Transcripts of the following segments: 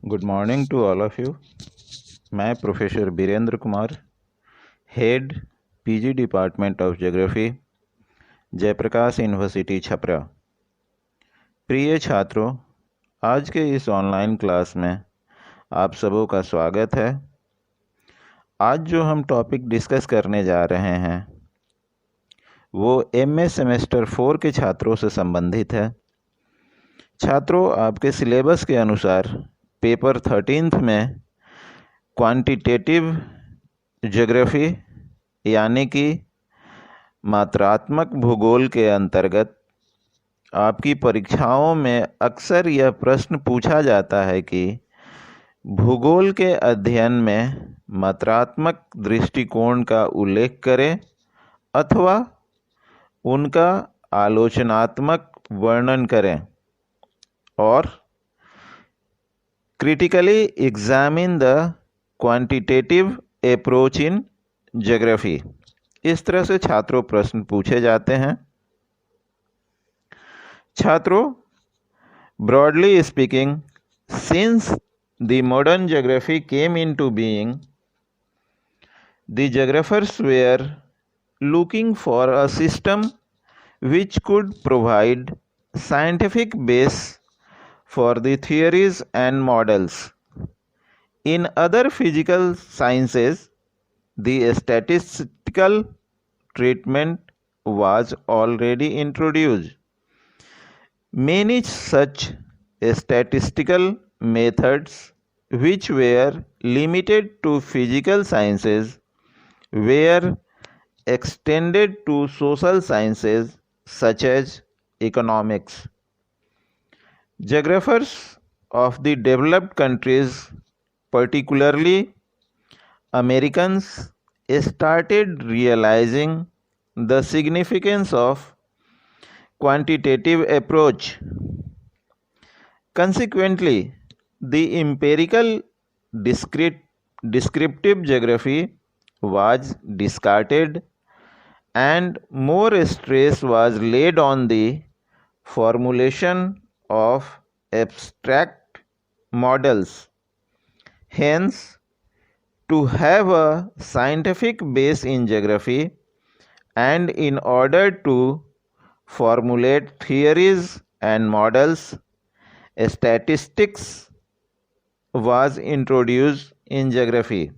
Good morning to all of you. मैं professor Birendra Kumar, head PG department of geography, Jayaprakash university Chhapra. प्रिय छात्रों, आज के इस ऑनलाइन क्लास में आप सबों का स्वागत है। आज जो हम टॉपिक डिस्कस करने जा रहे हैं वो एमए सेमेस्टर 4 के छात्रों से संबंधित है। छात्रों, आपके सिलेबस के अनुसार पेपर 13 में क्वांटिटेटिव ज्योग्राफी यानी कि मात्रात्मक भूगोल के अंतर्गत आपकी परीक्षाओं में अक्सर यह प्रश्न पूछा जाता है कि भूगोल के अध्ययन में मात्रात्मक दृष्टिकोण का उल्लेख करें अथवा उनका आलोचनात्मक वर्णन करें और critically examine the quantitative approach in geography। इस तरह से छात्रों प्रश्न पूछे जाते हैं। छात्रों, broadly speaking, since the modern geography came into being, the geographers were looking for a system which could provide scientific base for the theories and models. In other physical sciences, the statistical treatment was already introduced. Many such statistical methods, which were limited to physical sciences, were extended to social sciences such as economics. Geographers of the developed countries, particularly Americans, started realizing the significance of quantitative approach. Consequently, the empirical descriptive geography was discarded and more stress was laid on the formulation of abstract models. Hence, to have a scientific base in geography and in order to formulate theories and models, statistics was introduced in geography,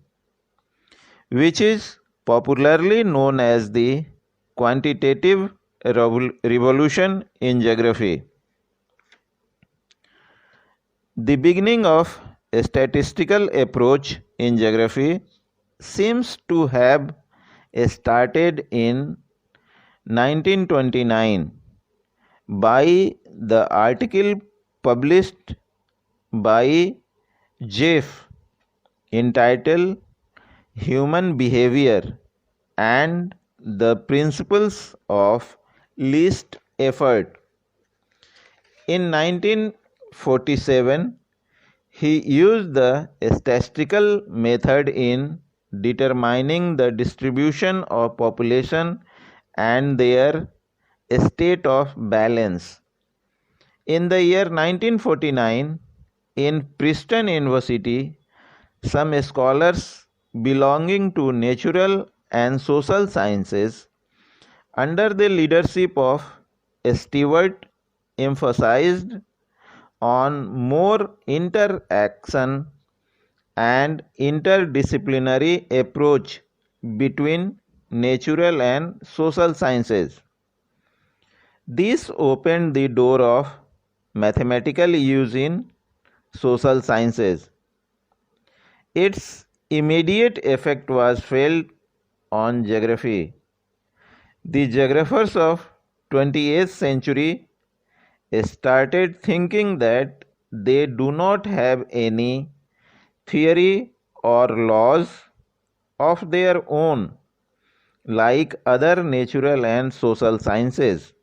which is popularly known as the quantitative revolution in geography. The beginning of a statistical approach in geography seems to have started in 1929 by the article published by Jeff entitled Human Behavior and the Principles of Least Effort. In 1947, he used the statistical method in determining the distribution of population and their state of balance. In the year 1949, in Princeton University, some scholars belonging to natural and social sciences, under the leadership of Stewart, emphasized on more interaction and interdisciplinary approach between natural and social sciences. This opened the door of mathematical use in social sciences. Its immediate effect was felt on geography. The geographers of 20th century started thinking that they do not have any theory or laws of their own like other natural and social sciences.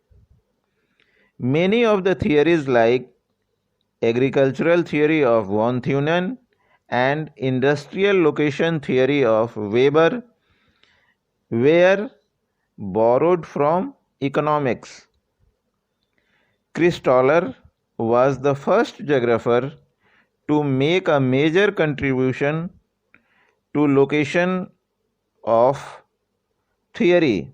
Many of the theories like agricultural theory of von Thunen and industrial location theory of Weber were borrowed from economics. Chris Toller was the first geographer to make a major contribution to location of theory,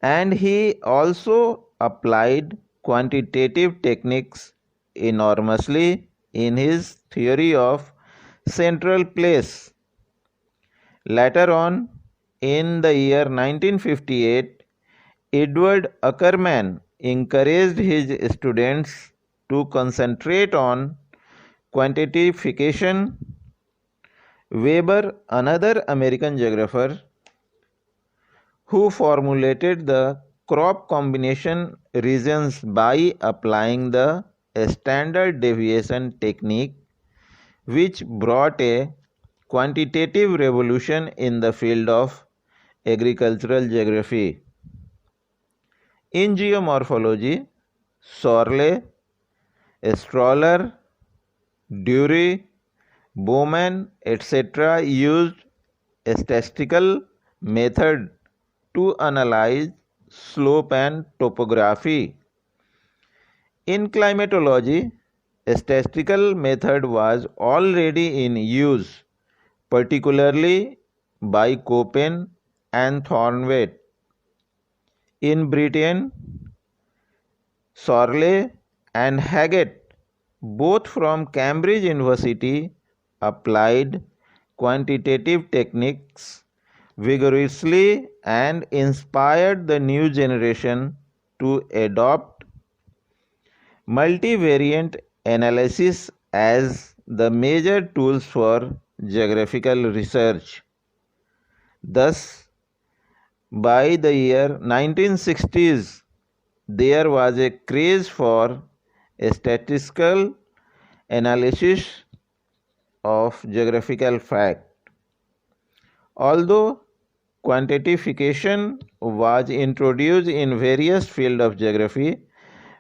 and he also applied quantitative techniques enormously in his theory of central place. Later on, in the year 1958, Edward Ackermann encouraged his students to concentrate on quantification. Weber, another American geographer who formulated the crop combination regions by applying the standard deviation technique, which brought a quantitative revolution in the field of agricultural geography. In geomorphology, Sorley, Stroller, Dury, Bowman, etc. used a statistical method to analyze slope and topography. In climatology, a statistical method was already in use, particularly by Köppen and Thornwey. In Britain, Sorley and Haggett, both from Cambridge University, applied quantitative techniques vigorously and inspired the new generation to adopt multivariate analysis as the major tools for geographical research. Thus, by the year 1960s, there was a craze for statistical analysis of geographical fact. Although quantification was introduced in various fields of geography,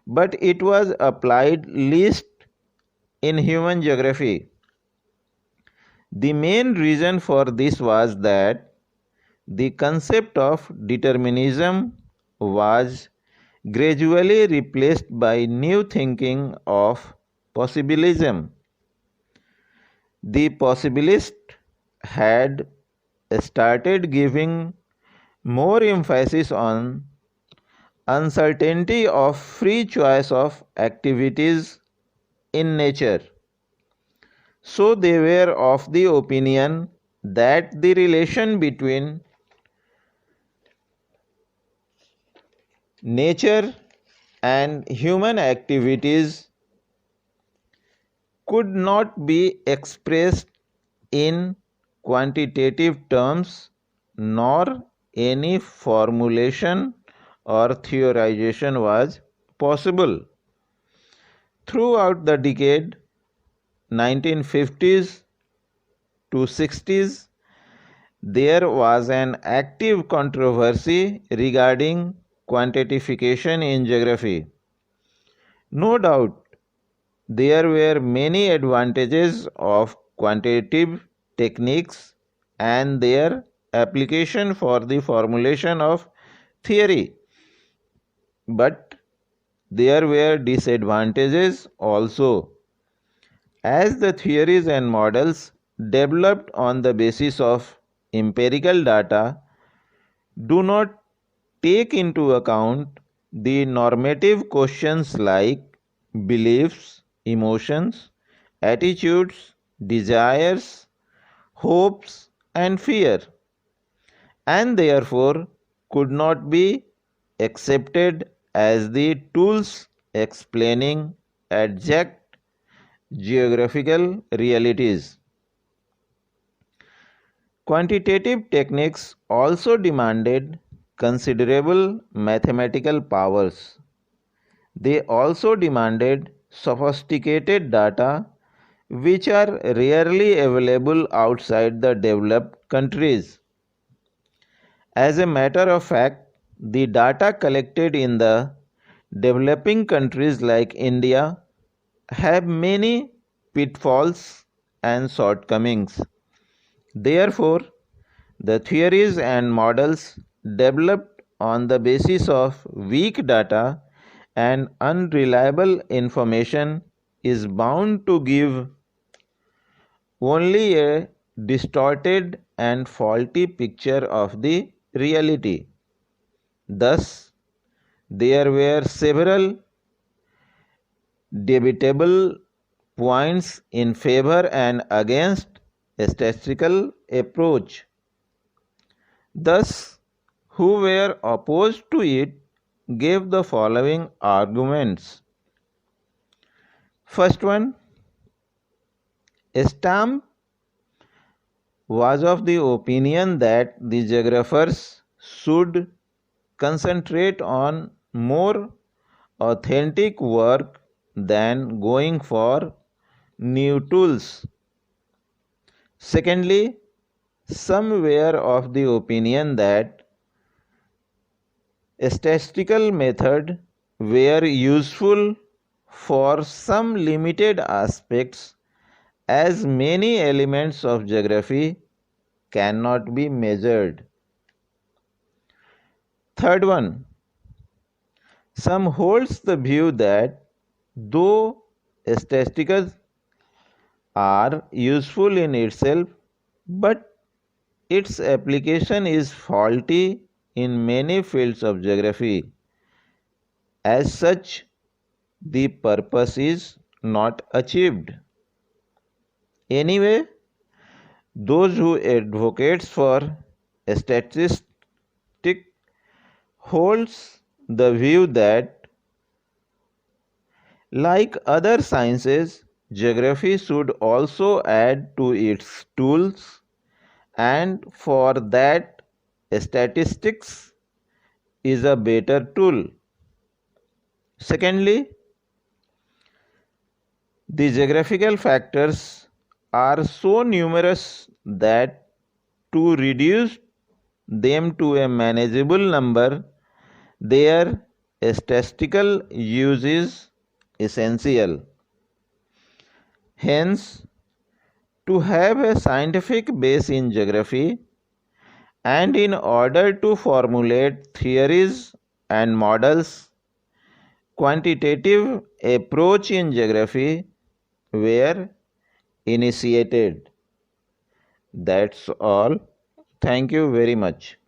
but it was applied least in human geography. The main reason for this was that the concept of determinism was gradually replaced by new thinking of possibilism. The possibilists had started giving more emphasis on uncertainty of free choice of activities in nature. So they were of the opinion that the relation between nature and human activities could not be expressed in quantitative terms, nor any formulation or theorization was possible. Throughout the decade 1950s to 60s, there was an active controversy regarding quantification in geography. No doubt, there were many advantages of quantitative techniques and their application for the formulation of theory, but there were disadvantages also, as the theories and models developed on the basis of empirical data do not take into account the normative questions like beliefs, emotions, attitudes, desires, hopes, and fear, and therefore could not be accepted as the tools explaining exact geographical realities. Quantitative techniques also demanded considerable mathematical powers. They also demanded sophisticated data which are rarely available outside the developed countries. As a matter of fact, the data collected in the developing countries like India have many pitfalls and shortcomings. Therefore, the theories and models developed on the basis of weak data and unreliable information is bound to give only a distorted and faulty picture of the reality. Thus, there were several debatable points in favor and against a statistical approach. Thus, who were opposed to it gave the following arguments. First one, Stamp was of the opinion that the geographers should concentrate on more authentic work than going for new tools. Secondly, some were of the opinion that statistical methods were useful for some limited aspects, as many elements of geography cannot be measured. Third one, some holds the view that though statistics are useful in itself, but its application is faulty in many fields of geography. As such, the purpose is not achieved. Anyway, those who advocates for statistics holds the view that, like other sciences, geography should also add to its tools, and for that statistics is a better tool. Secondly, the geographical factors are so numerous that to reduce them to a manageable number, their statistical use is essential. Hence, to have a scientific base in geography, and in order to formulate theories and models, quantitative approach in geography were initiated. That's all. Thank you very much.